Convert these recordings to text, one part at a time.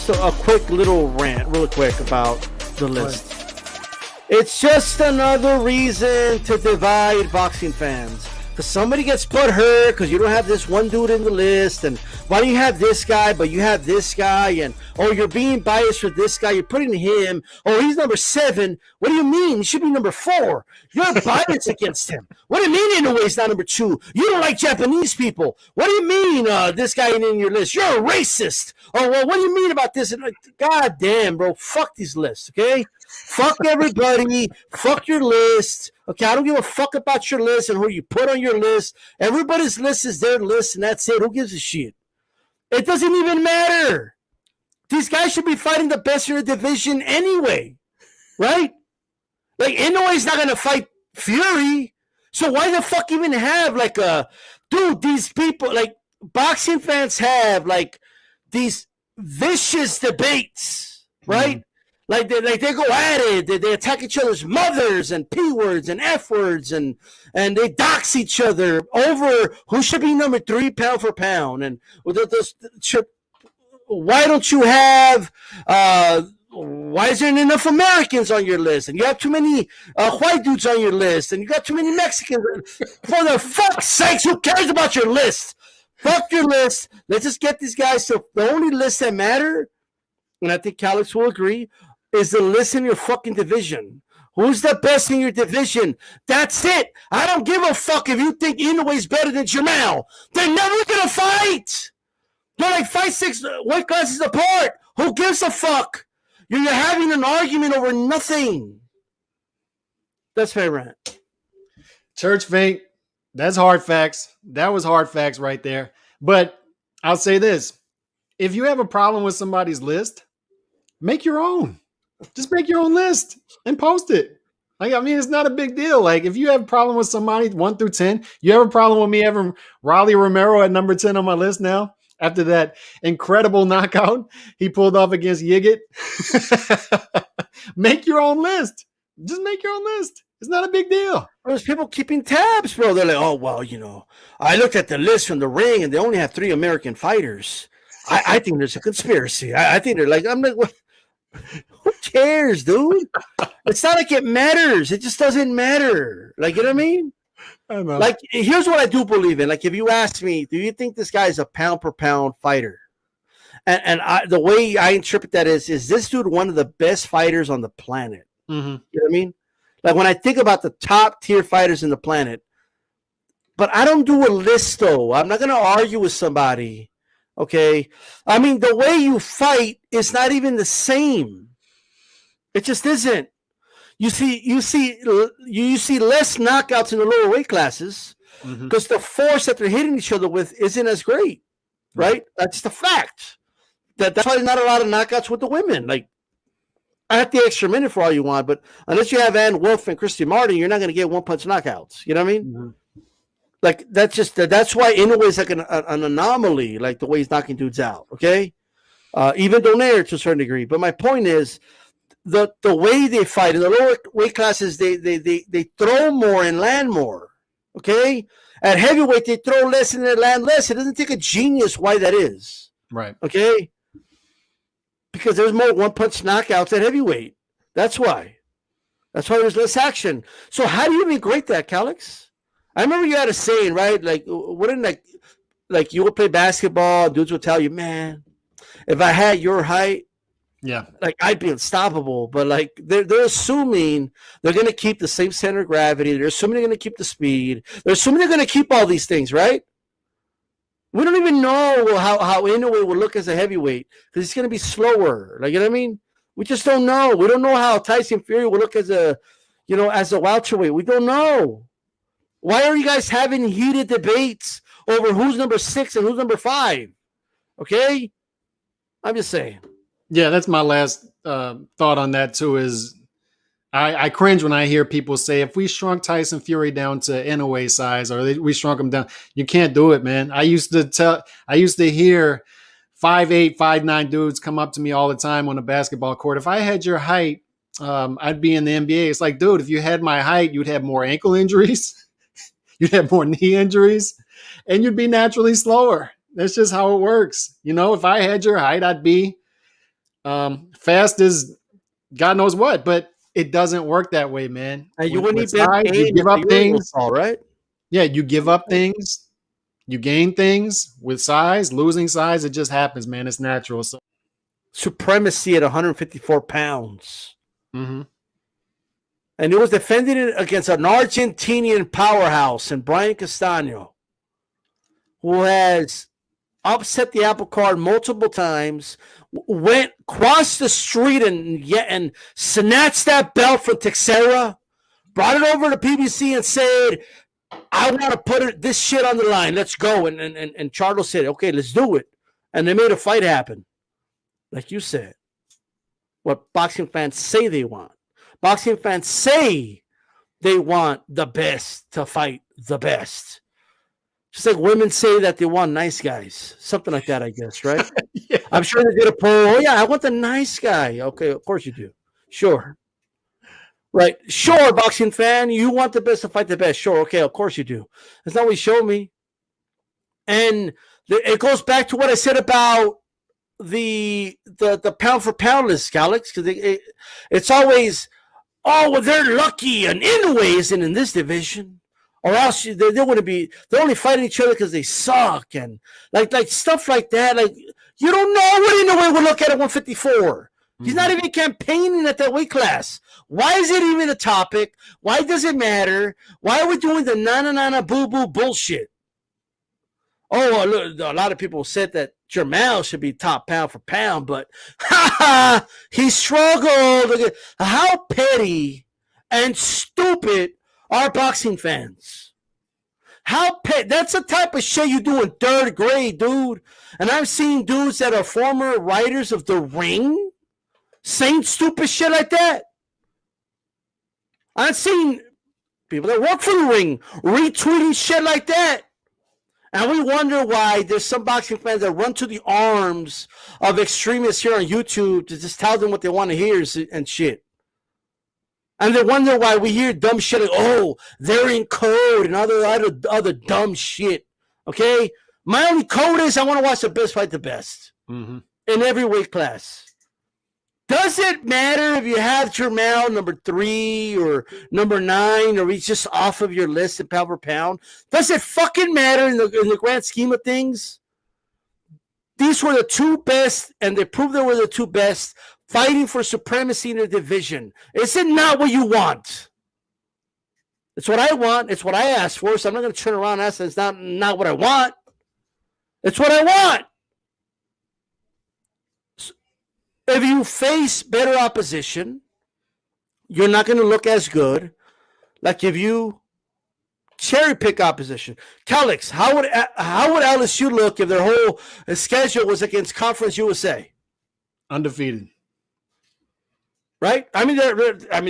just a quick little rant, real quick, about the list. It's just another reason to divide boxing fans. Because somebody gets butthurt because you don't have this one dude in the list, and why do you have this guy but you have this guy, and oh, you're being biased for this guy, you're putting him, oh, he's number 7. What do you mean? He should be number 4. You're biased against him. What do you mean in a way he's not number 2? You don't like Japanese people. What do you mean this guy ain't in your list? You're a racist. Oh, well, what do you mean about this? And like, God damn, bro, fuck these lists, okay? Fuck everybody. Fuck your list. Okay, I don't give a fuck about your list and who you put on your list. Everybody's list is their list, and that's it. Who gives a shit? It doesn't even matter. These guys should be fighting the best in the division anyway, right? Like, Inoue's not going to fight Fury, so why the fuck even have, like, dude, these people, like, boxing fans have, like, these vicious debates, right? Like they go at it, they attack each other's mothers and P words and F words, and they dox each other over who should be number 3 pound for pound. And why don't you have why isn't enough Americans on your list? And you have too many white dudes on your list, and you got too many Mexicans. For the fuck's sakes, who cares about your list? Fuck your list. Let's just get these guys to the only list that matter, and I think Calix will agree, is the list in your fucking division. Who's the best in your division? That's it. I don't give a fuck if you think Inoue's better than Jamal. They're never going to fight. They're like 5-6 weight classes apart. Who gives a fuck? You're having an argument over nothing. That's fair rant. Church Fink, that's hard facts. That was hard facts right there. But I'll say this. If you have a problem with somebody's list, make your own. Just make your own list and post it. Like, I mean, it's not a big deal. Like, if you have a problem with somebody 1 through 10, you have a problem with me having Raleigh Romero at number 10 on my list now after that incredible knockout he pulled off against Yigit. Make your own list. Just make your own list. It's not a big deal. There's people keeping tabs, bro. They're like, oh, well, you know, I looked at the list from the ring and they only have 3 American fighters. I think there's a conspiracy. I think they're like, I'm like, what? Who cares, dude? It's not like it matters. It just doesn't matter. Like, you know what I mean? I know. Like, here's what I do believe in. Like, if you ask me, do you think this guy is a pound per pound fighter? And the way I interpret that is this dude one of the best fighters on the planet? Mm-hmm. You know what I mean? Like, when I think about the top tier fighters in the planet, but I don't do a list, though. I'm not going to argue with somebody. Okay, I mean, the way you fight is not even the same. It just isn't. You see less knockouts in the lower weight classes because the force that they're hitting each other with isn't as great, right? That's the fact. That's why there's not a lot of knockouts with the women. Like, I have the extra minute for all you want, but unless you have Ann Wolf and Christy Martin, you're not going to get 1-punch knockouts. You know what I mean? Mm-hmm. Like, that's why Inoue is like an anomaly, like the way he's knocking dudes out, okay? Even Donaire to a certain degree. But my point is, the way they fight in the lower weight classes, they throw more and land more, okay? At heavyweight, they throw less and they land less. It doesn't take a genius why that is. Right. Okay? Because there's more one-punch knockouts at heavyweight. That's why. That's why there's less action. So how do you even grade that, Calix? I remember you had a saying, right? Like, wouldn't like you would play basketball, dudes would tell you, man, if I had your height, yeah, like I'd be unstoppable. But like they're assuming they're going to keep the same center of gravity. They're assuming they're going to keep the speed. They're assuming they're going to keep all these things, right? We don't even know how Inoue will look as a heavyweight because he's going to be slower. Like, you know what I mean? We just don't know. We don't know how Tyson Fury will look as a welterweight. We don't know. Why are you guys having heated debates over who's number 6 and who's number 5? Okay? I'm just saying. Yeah, that's my last thought on that too is I cringe when I hear people say, if we shrunk Tyson Fury down to Inoue size or we shrunk him down, you can't do it, man. I used to hear 5'8", 5'9" dudes come up to me all the time on a basketball court. If I had your height, I'd be in the NBA. It's like, dude, if you had my height, you'd have more ankle injuries. You'd have more knee injuries and you'd be naturally slower. That's just how it works. You know, if I had your height, I'd be Fast is God knows what, but it doesn't work that way, man. And you With wouldn't even size, you aim give if the up urine was things. tall, right? Yeah, you give up things. You gain things with size, losing size. It just happens, man. It's natural. So, Supremacy at 154 pounds. mm-hmm. And he was defending it against an Argentinian powerhouse in Brian Castano, who has upset the apple cart multiple times, went across the street and snatched that belt from Teixeira, brought it over to PBC and said, I want to put this shit on the line. Let's go. And Charlo said, okay, let's do it. And they made a fight happen. Like you said, what boxing fans say they want. Boxing fans say they want the best to fight the best. Just like women say that they want nice guys. Something like that, I guess, right? Yeah. I'm sure they did a poll. Oh, yeah, I want the nice guy. Okay, of course you do. Sure. Right. Sure, boxing fan. You want the best to fight the best. Sure. Okay, of course you do. That's not what you showed me. And it goes back to what I said about the pound for pound list, Alex, because it's always, oh, well, they're lucky and Inoue isn't in this division. Or else they wouldn't be. They're only fighting each other because they suck and like stuff like that. Like you don't know what Inoue would look at 154. He's not even campaigning at that weight class. Why is it even a topic? Why does it matter? Why are we doing the na boo boo bullshit? Oh, look, a lot of people said that Jermell should be top pound for pound, but he struggled. Look at how petty and stupid are boxing fans. How that's the type of shit you do in third grade, dude. And I've seen dudes that are former writers of The Ring saying stupid shit like that. I've seen people that work for The Ring retweeting shit like that. And we wonder why there's some boxing fans that run to the arms of extremists here on YouTube to just tell them what they want to hear and shit. And they wonder why we hear dumb shit like, oh, they're in code and other dumb shit. Okay? My only code is I want to watch the best fight the best in every weight class. Does it matter if you have Jermell number 3 or number 9 or he's just off of your list in pound for pound? Does it fucking matter in the grand scheme of things? These were the two best, and they proved they were the two best fighting for supremacy in the division. Is it not what you want? It's what I want. It's what I asked for, so I'm not going to turn around and ask it's not what I want. It's what I want. If you face better opposition, you're not going to look as good. Like if you cherry pick opposition. Calix, how would LSU look if their whole schedule was against Conference USA? Undefeated. Right? I mean,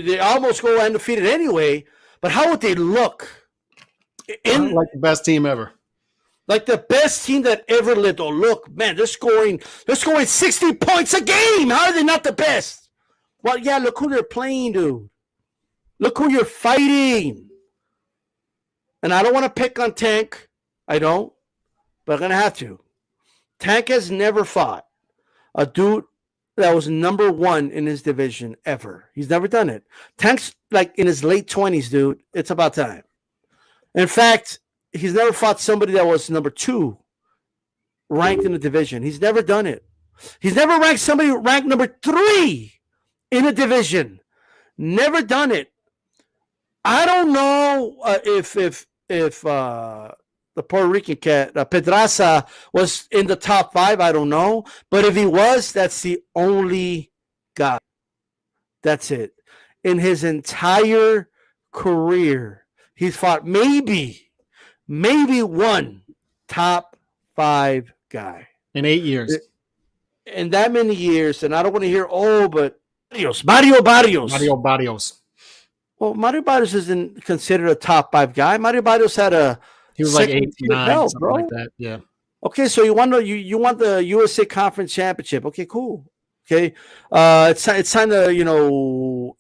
they almost go undefeated anyway. But how would they look? Like the best team ever. Like the best team that ever lived. Oh, look, man, they're scoring 60 points a game. How are they not the best? Well, yeah, look who they're playing, dude. Look who you're fighting. And I don't want to pick on Tank. I don't. But I'm going to have to. Tank has never fought a dude that was number 1 in his division ever. He's never done it. Tank's like in his late 20s, dude. It's about time. In fact, he's never fought somebody that was number 2 ranked in the division. He's never done it. He's never ranked somebody ranked number 3 in a division. Never done it. I don't know if the Puerto Rican cat, Pedraza, was in the top 5. I don't know. But if he was, that's the only guy. That's it. In his entire career, he's fought maybe one top 5 guy. In 8 years. In that many years, and I don't want to hear, but Mario Barrios. Well, Mario Barrios isn't considered a top 5 guy. Mario Barrios had he was like 89, something like that. Yeah. Okay, so you want the USA Conference Championship. Okay, cool. Okay, it's time to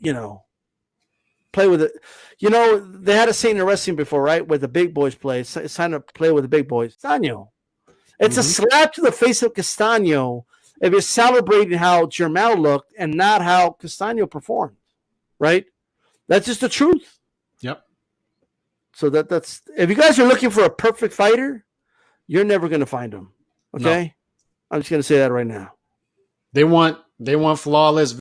play with it. They had a saying in wrestling before, right? Where the big boys play. It's time to play with the big boys. Castaño. It's a slap to the face of Castaño if you're celebrating how Jermell looked and not how Castaño performed, right? That's just the truth. Yep. So that's if you guys are looking for a perfect fighter, you're never going to find him. Okay, no. I'm just going to say that right now. They want flawless